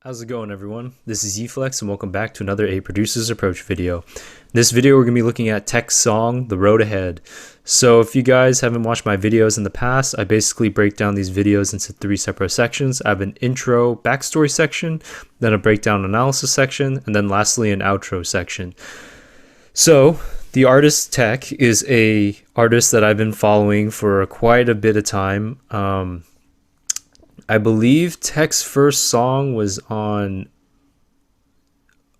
How's it going, everyone? This is Eflex and welcome back to another A Producer's Approach video. In this video we're going to be looking at Teqq's song, The Road Ahead. So if you guys haven't watched my videos in the past, I basically break down these videos into three separate sections. I have an intro backstory section, then a breakdown analysis section, and then lastly an outro section. So the artist Teqq is a artist that I've been following for quite a bit of time. I believe Teqq's first song was on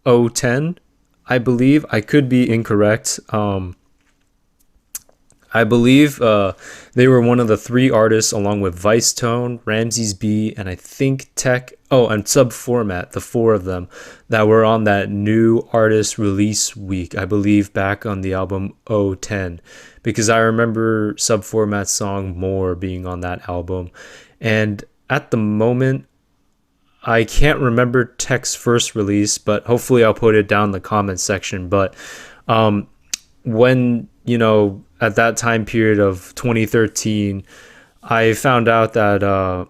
010. I believe. I could be incorrect. I believe they were one of the three artists, along with Vice Tone, Ramses B, and I think Teqq. Oh, and Subformat, the four of them that were on that new artist release week. I believe back on the album 010, because I remember Subformat's song More being on that album, and at the moment, I can't remember Teqq's first release, but hopefully I'll put it down in the comments section. But when, at that time period of 2013, I found out that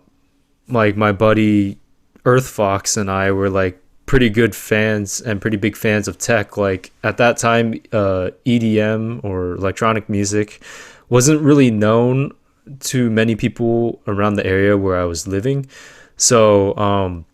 my buddy Earthfox and I were like pretty good fans and pretty big fans of Teqq. Like at that time, EDM or electronic music wasn't really known to many people around the area where I was living. So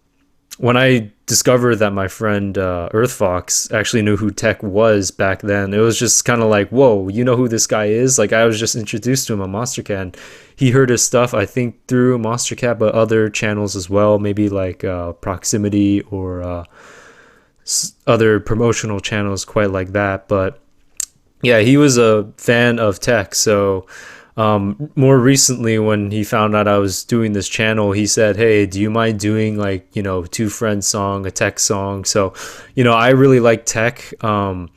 when I discovered that my friend Earthfox actually knew who Teqq was back then, it was just kind of like, whoa, you know who this guy is? Like I was just introduced to him on Monstercat, and he heard his stuff, I think, through Monstercat, but other channels as well, maybe like Proximity or other promotional channels quite like that. But yeah, he was a fan of Teqq. So more recently, when he found out I was doing this channel, he said, hey, do you mind doing like, two friends song, a Teqq song? So, I really like Teqq.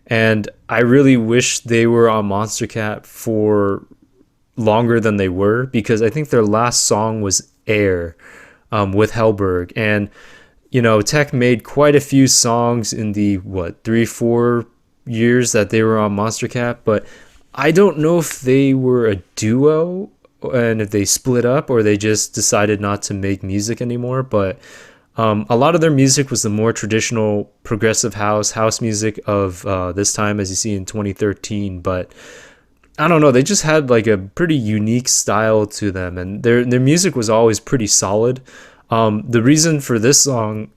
And I really wish they were on Monstercat for longer than they were, because I think their last song was Air with Hellberg. And, Teqq made quite a few songs in the, 3-4 years that they were on Monstercat, but I don't know if they were a duo and if they split up or they just decided not to make music anymore. But a lot of their music was the more traditional progressive house music of this time, as you see in 2013. But I don't know, they just had like a pretty unique style to them, and their music was always pretty solid. The reason for this song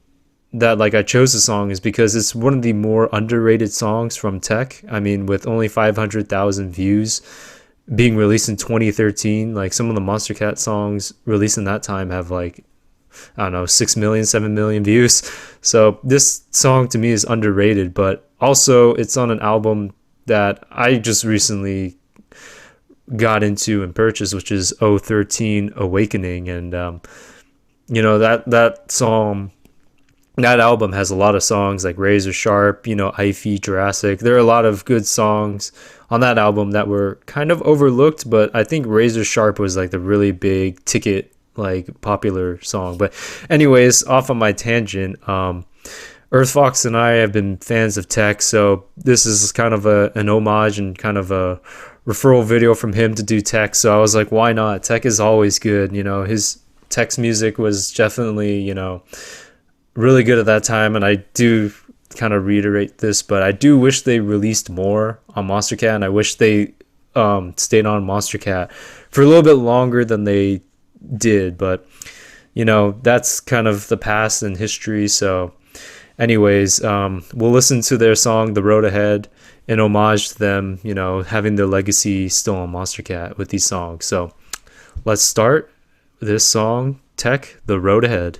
that I chose the song is because it's one of the more underrated songs from Teqq. I mean, with only 500,000 views being released in 2013, like some of the Monstercat songs released in that time have 6 million, 7 million views. So this song to me is underrated, but also it's on an album that I just recently got into and purchased, which is 013 Awakening. And that album has a lot of songs like Razor Sharp, Ify, Jurassic. There are a lot of good songs on that album that were kind of overlooked, but I think Razor Sharp was like the really big ticket, popular song. But anyways, off on my tangent, Earthfox and I have been fans of Teqq, so this is kind of an homage and kind of a referral video from him to do Teqq. So I was like, why not? Teqq is always good. His Teqq's music was definitely, really good at that time, and I do kind of reiterate this, but I do wish they released more on Monstercat, and I wish they stayed on Monstercat for a little bit longer than they did. But that's kind of the past and history. So anyways, we'll listen to their song The Road Ahead in homage to them, having their legacy still on Monstercat with these songs. So let's start this song, Teqq, The Road Ahead.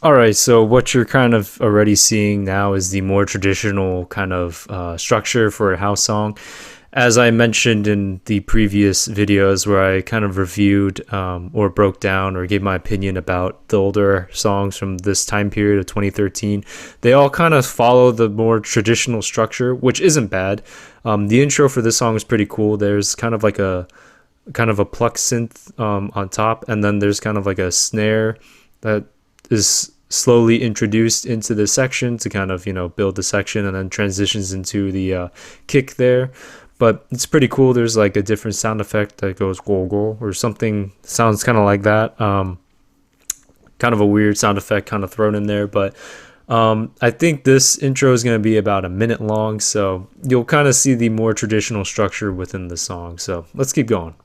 All right, so what you're kind of already seeing now is the more traditional kind of structure for a house song. as I mentioned in the previous videos where I kind of reviewed or broke down or gave my opinion about the older songs from this time period of 2013, they all kind of follow the more traditional structure, which isn't bad. The intro for this song is pretty cool. There's kind of like a pluck synth on top, and then there's kind of like a snare that is slowly introduced into the section to kind of, build the section, and then transitions into the kick there. But it's pretty cool. There's like a different sound effect that goes go go or something, sounds kind of like that. Kind of a weird sound effect kind of thrown in there. But I think this intro is going to be about a minute long, so you'll kind of see the more traditional structure within the song. So let's keep going.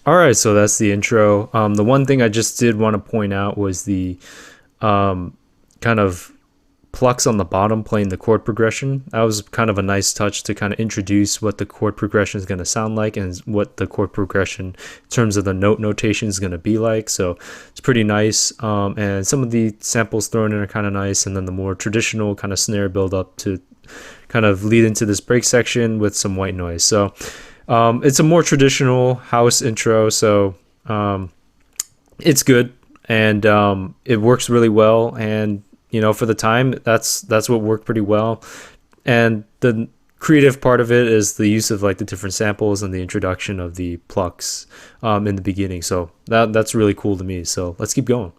All right, so that's the intro. The one thing I just did want to point out was the kind of plucks on the bottom playing the chord progression. That was kind of a nice touch to kind of introduce what the chord progression is going to sound like and what the chord progression in terms of the note notation is going to be like. So it's pretty nice. And some of the samples thrown in are kind of nice. And then the more traditional kind of snare build up to kind of lead into this break section with some white noise. So it's a more traditional house intro, so it's good, and it works really well. And for the time, that's what worked pretty well. And the creative part of it is the use of like the different samples and the introduction of the plucks in the beginning. So that's really cool to me. So let's keep going.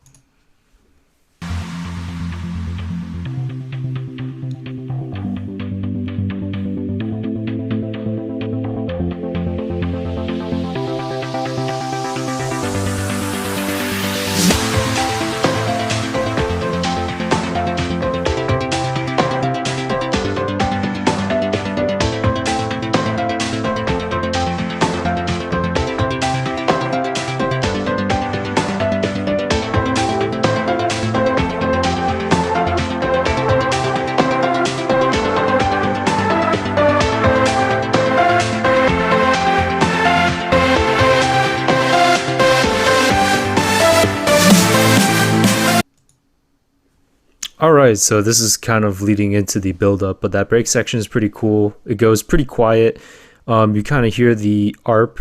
All right, so this is kind of leading into the build-up, but that break section is pretty cool. It goes pretty quiet. You kind of hear the arp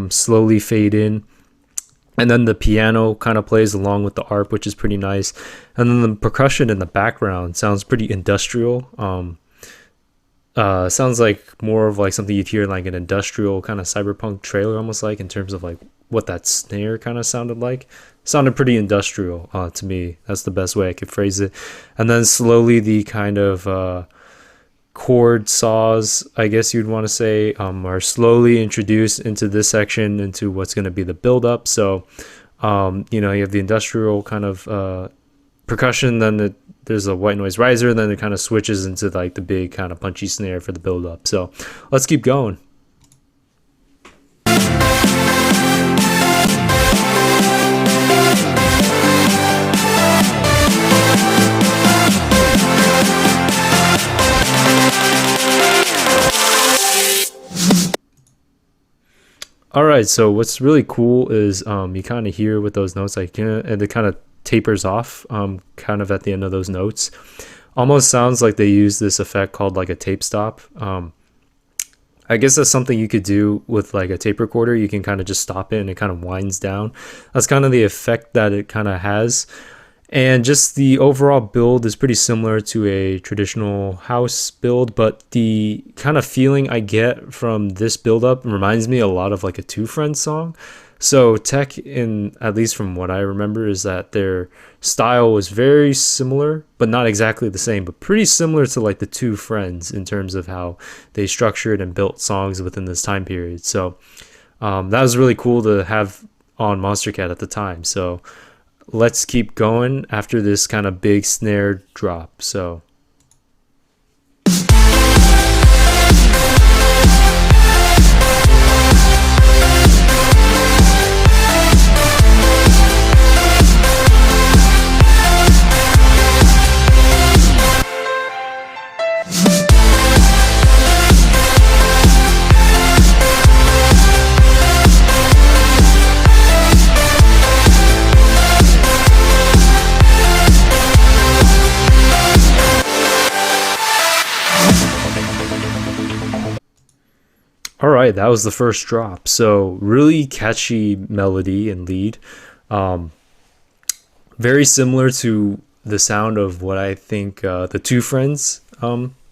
slowly fade in, and then the piano kind of plays along with the arp, which is pretty nice. And then the percussion in the background sounds pretty industrial. Sounds like more of like something you'd hear in like an industrial kind of cyberpunk trailer, almost like, in terms of like what that snare kind of sounded like. Sounded pretty industrial to me. That's the best way I could phrase it. And then slowly the kind of chord saws, I guess you'd want to say, are slowly introduced into this section, into what's going to be the build-up. So, you have the industrial kind of percussion, then there's a white noise riser, and then it kind of switches into like the big kind of punchy snare for the build-up. So let's keep going. All right, so what's really cool is you kind of hear with those notes, like, and it kind of tapers off kind of at the end of those notes. Almost sounds like they use this effect called like a tape stop. I guess that's something you could do with like a tape recorder. You can kind of just stop it and it kind of winds down. That's kind of the effect that it kind of has. And just the overall build is pretty similar to a traditional house build, but the kind of feeling I get from this build up reminds me a lot of like a Two Friends song. So Teqq, in at least from what I remember, is that their style was very similar, but not exactly the same, but pretty similar to like the Two Friends in terms of how they structured and built songs within this time period. So that was really cool to have on Monstercat at the time. So let's keep going after this kind of big snare drop. So right, that was the first drop. So really catchy melody and lead. Um, Very similar to the sound of what I think the Two Friends,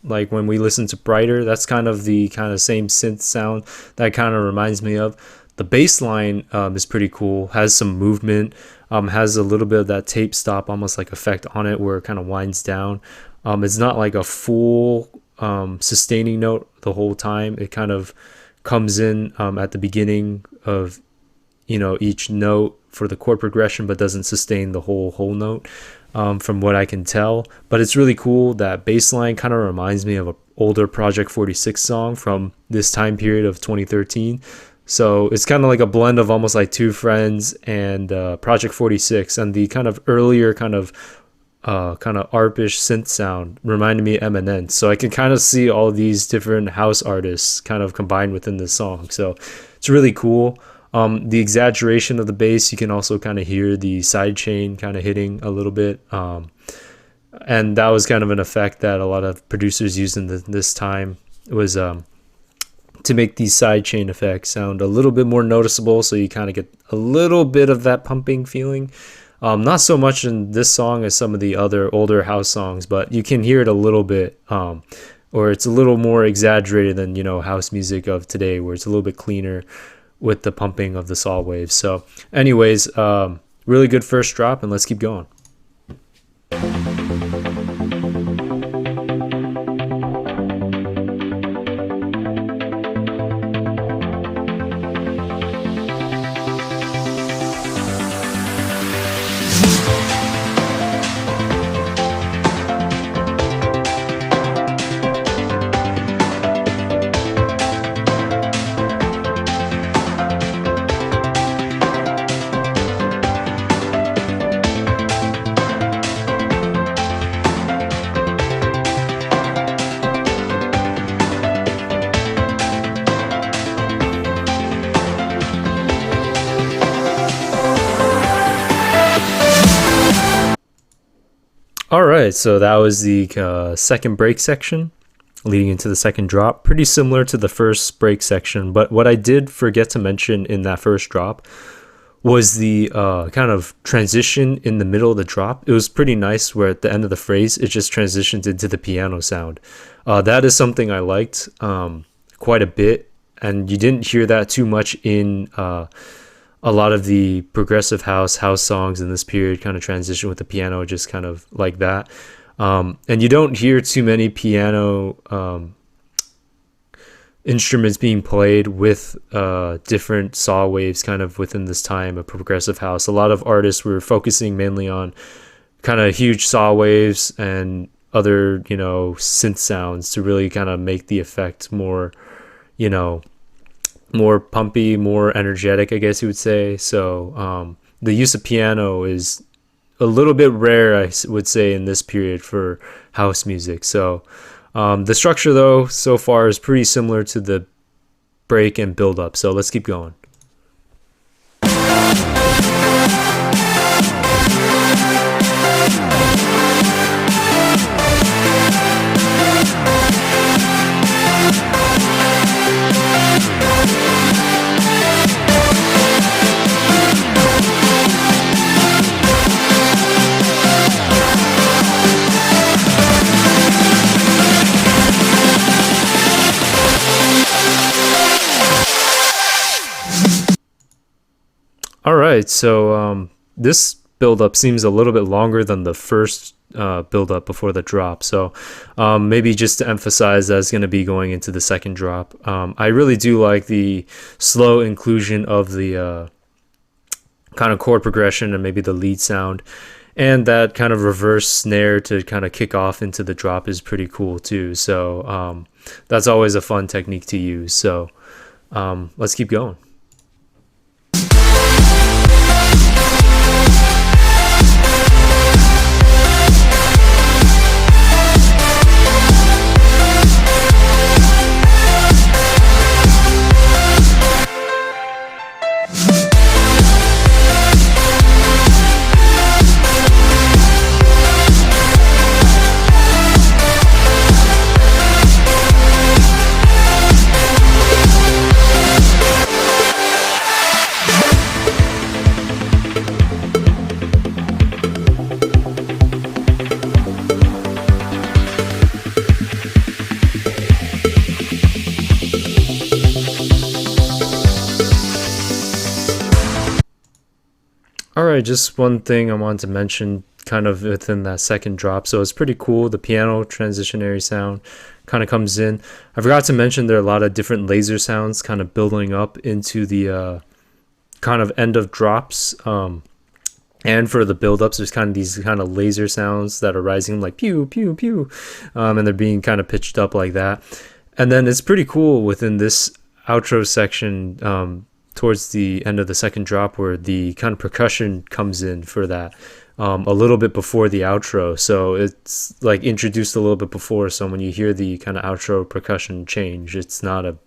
like when we listen to Brighter, that's kind of the kind of same synth sound that kind of reminds me of. The bass line is pretty cool, has some movement, has a little bit of that tape stop almost like effect on it where it kind of winds down. It's not like a full sustaining note the whole time. It kind of comes in at the beginning of each note for the chord progression, but doesn't sustain the whole note, from what I can tell. But it's really cool. That bass line kind of reminds me of an older Project 46 song from this time period of 2013. So it's kind of like a blend of almost like Two Friends and Project 46, and the kind of earlier kind of arpish synth sound reminded me of Eminem. So I can kind of see all these different house artists kind of combined within this song. So it's really cool. The exaggeration of the bass, you can also kind of hear the sidechain kind of hitting a little bit. And that was kind of an effect that a lot of producers used in this time, was to make these sidechain effects sound a little bit more noticeable, so you kind of get a little bit of that pumping feeling. Not so much in this song as some of the other older house songs, but you can hear it a little bit, or it's a little more exaggerated than house music of today, where it's a little bit cleaner with the pumping of the saw waves. So anyways, really good first drop, and let's keep going. All right, so that was the second break section leading into the second drop. Pretty similar to the first break section, but what I did forget to mention in that first drop was the kind of transition in the middle of the drop. It was pretty nice where at the end of the phrase, it just transitions into the piano sound. That is something I liked quite a bit, and you didn't hear that too much in a lot of the progressive house songs in this period. Kind of transition with the piano just kind of like that. And you don't hear too many piano instruments being played with different saw waves kind of within this time of progressive house. A lot of artists were focusing mainly on kind of huge saw waves and other synth sounds to really kind of make the effect more more pumpy, more energetic, I guess you would say. So the use of piano is a little bit rare, I would say, in this period for house music. So the structure, though, so far is pretty similar to the break and build up. So let's keep going. All right, so this build-up seems a little bit longer than the first build-up before the drop. So maybe just to emphasize, that's going to be going into the second drop. I really do like the slow inclusion of the kind of chord progression and maybe the lead sound. And that kind of reverse snare to kind of kick off into the drop is pretty cool too. So that's always a fun technique to use. So let's keep going. All right, just one thing I wanted to mention kind of within that second drop. So it's pretty cool. The piano transitionary sound kind of comes in. I forgot to mention there are a lot of different laser sounds kind of building up into the kind of end of drops. And for the build-ups, there's kind of these kind of laser sounds that are rising like pew, pew, pew. And they're being kind of pitched up like that. And then it's pretty cool within this outro section, towards the end of the second drop, where the kind of percussion comes in for that, a little bit before the outro. So it's like introduced a little bit before. So when you hear the kind of outro percussion change, it's not a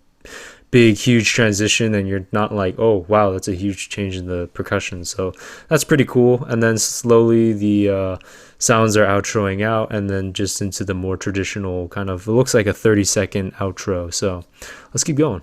big, huge transition, and you're not like, oh, wow, that's a huge change in the percussion. So that's pretty cool. And then slowly the sounds are outroing out, and then just into the more traditional kind of, it looks like a 30-second outro. So let's keep going.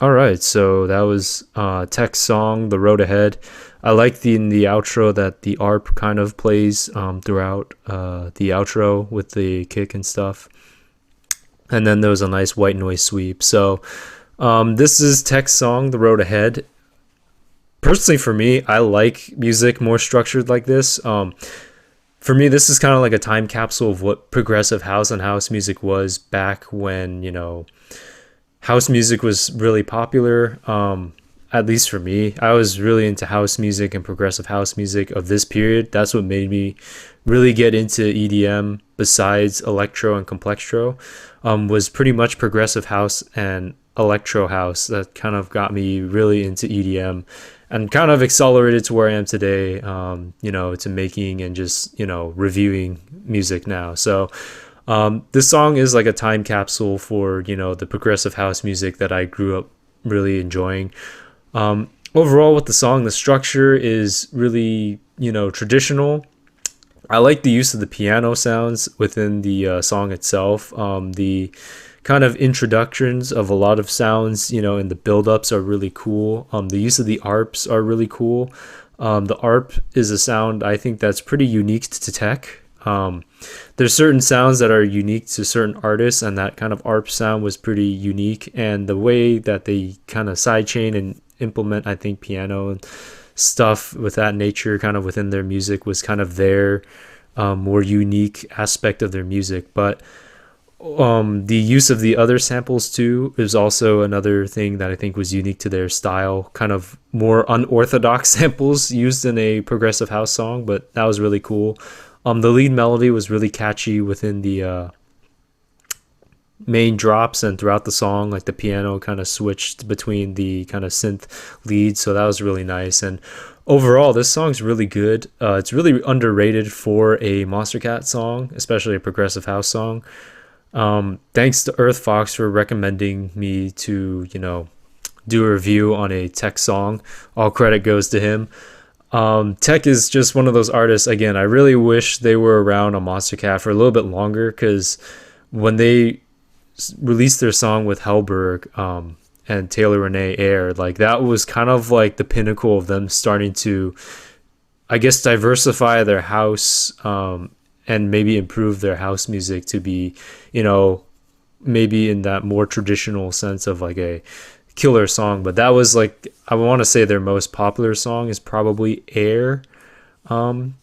All right, so that was Teq's song, "The Road Ahead." I like in the outro that the ARP kind of plays throughout the outro with the kick and stuff, and then there was a nice white noise sweep. So this is Teq's song, "The Road Ahead." Personally, for me, I like music more structured like this. For me, this is kind of like a time capsule of what progressive house and house music was back when, house music was really popular. At least for me, I was really into house music and progressive house music of this period. That's what made me really get into EDM, besides electro and complextro, was pretty much progressive house and electro house that kind of got me really into EDM and kind of accelerated to where I am today, to making and just, reviewing music now. So this song is like a time capsule for, the progressive house music that I grew up really enjoying. Overall with the song, the structure is really, traditional. I like the use of the piano sounds within the song itself. The kind of introductions of a lot of sounds, and the build-ups are really cool. The use of the ARPs are really cool. The ARP is a sound I think that's pretty unique to Teqq. There's certain sounds that are unique to certain artists, and that kind of ARP sound was pretty unique. And the way that they kind of sidechain and implement, I think, piano and stuff with that nature kind of within their music was kind of their more unique aspect of their music. But the use of the other samples too is also another thing that I think was unique to their style. Kind of more unorthodox samples used in a progressive house song, but that was really cool. The lead melody was really catchy within the main drops, and throughout the song, like the piano kind of switched between the kind of synth leads, so that was really nice. And overall, this song's really good. It's really underrated for a Monstercat song, especially a progressive house song. Thanks to Earth Fox for recommending me to, do a review on a Teqq song. All credit goes to him. Teqq is just one of those artists. Again, I really wish they were around on Monstercat for a little bit longer, because when they released their song with Hellberg and Taylor Renee Air, like that was kind of like the pinnacle of them starting to, I guess, diversify their house and maybe improve their house music to be, maybe in that more traditional sense of like a killer song. But that was like, I want to say their most popular song is probably Air.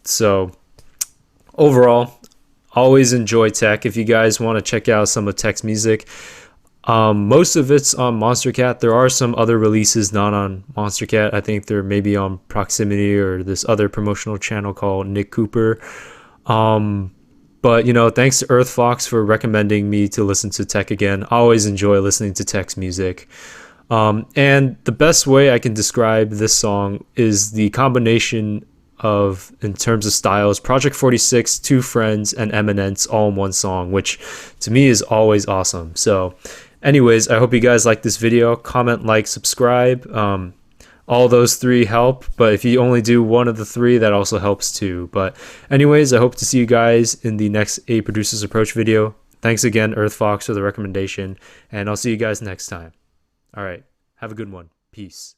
So overall, always enjoy Teqq. If you guys want to check out some of Teq's music, most of it's on Monstercat. There are some other releases not on Monstercat. I think they're maybe on Proximity or this other promotional channel called Nick Cooper. But thanks to Earth Fox for recommending me to listen to Teqq again. I always enjoy listening to Teq's music. And the best way I can describe this song is the combination of, in terms of styles, Project 46, Two Friends, and Eminence all in one song, which to me is always awesome. So anyways, I hope you guys like this video. Comment, like, subscribe. All those three help, but if you only do one of the three, that also helps too. But anyways, I hope to see you guys in the next A Producer's Approach video. Thanks again, Earth Fox, for the recommendation, and I'll see you guys next time. All right, have a good one. Peace.